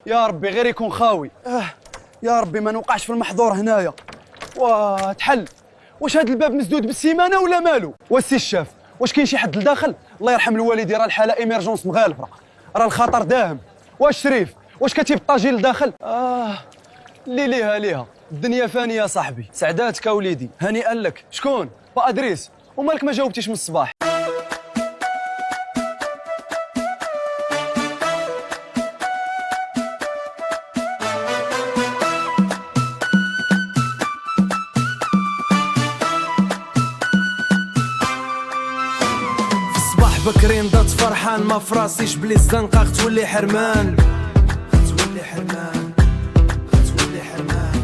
يا ربي غير يكون خاوي. يا ربي ما نوقعش في المحظور هنايا. واه تحل. واش هاد الباب مسدود بالسيمانه ولا مالو؟ والسي الشاف واش كاين شي حد لداخل؟ الله يرحم الوالدين راه الحاله ايمرجونس مغالبه، راه الخطر داهم. واش شريف واش كتجيب الطاجين لداخل؟ اللي ليها الدنيا فانيه يا صاحبي. سعداتك وليدي، هنيئا لك. شكون؟ با ادريس. ومالك ما جاوبتيش من الصباح؟ بكري نضت فرحان ما فراسيش بلي الزنقة تولي حرمان.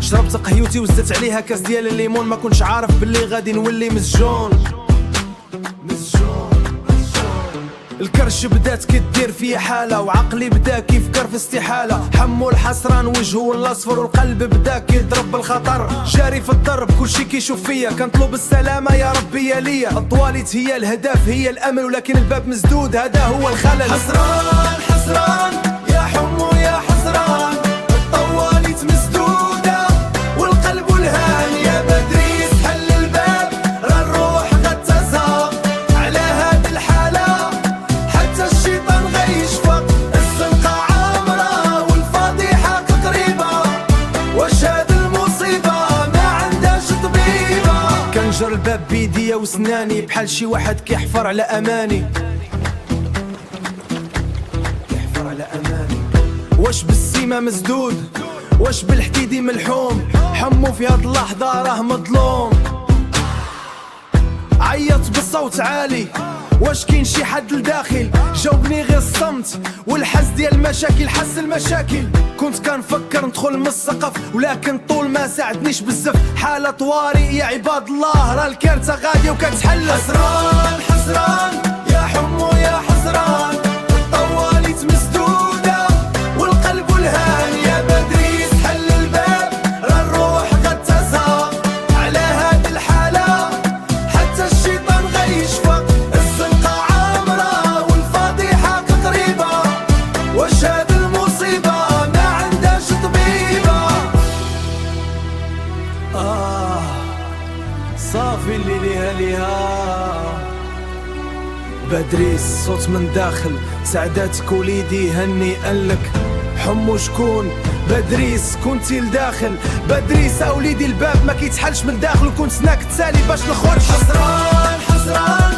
شربت قهيوتي وزدت عليها كاس ديال الليمون، ما كنتش عارف باللي غادي نولي مسجون. الكرش بدات كدير في حالة وعقلي بدا كيفكر في استحالة. حمو الحسران وجهه الاصفر والقلب بدا كيضرب بالخطر. جاري في الضرب كلشي كيشوف فيا، كنطلب السلامة يا ربي يا ليا. الطواليت هي الهدف هي الامل، ولكن الباب مسدود هذا هو الخلل. حسران حسران يا حمو يا حسران، الطواليت مسدودة والقلب الهان. يا بدريس حل الباب راه الروح غتزهق على هاد الحالة، حتى الشيطان غيشفق. الزنقة عامرة والفضيحة قريبة، واش هاد المصيبة ما عندهاش طبيبة. كنجر الباب بيديا وسناني بحال شي واحد كيحفر على اماني. واش بالسيما مسدود واش بالحديدي ملحوم؟ حمو في هاد اللحظة راه مظلوم. عيط بصوت عالي واش كاين شي حد لداخل؟ جاوبني غير الصمت والحس ديال المشاكل. حس المشاكل كنت كنفكر ندخل من السقف، ولكن طول ما ساعدنيش بزاف. حالة طوارئ يا عباد الله، راه الكارثة غادية وكتحل. حسران حسران يا حمو يا حسران، الطواليت مسدودة والقلب الهان. يا بدريس حل الباب راه الروح غتزهق على هاد الحالة، حتى الشيطان غيشفق. الزنقة عامرة والفضيحة قريبة، واش هاد المصيبة ما عندهاش طبيبة. صافي اللي ليها بدريس صوت من داخل. سعداتك وليدي هنيئا لك. حمو شكون؟ بدريس كنتي لداخل. بدريس وليدي الباب ما كيتحلش من داخل، وكنت سناك تسالي باش نخرج. حسران حسران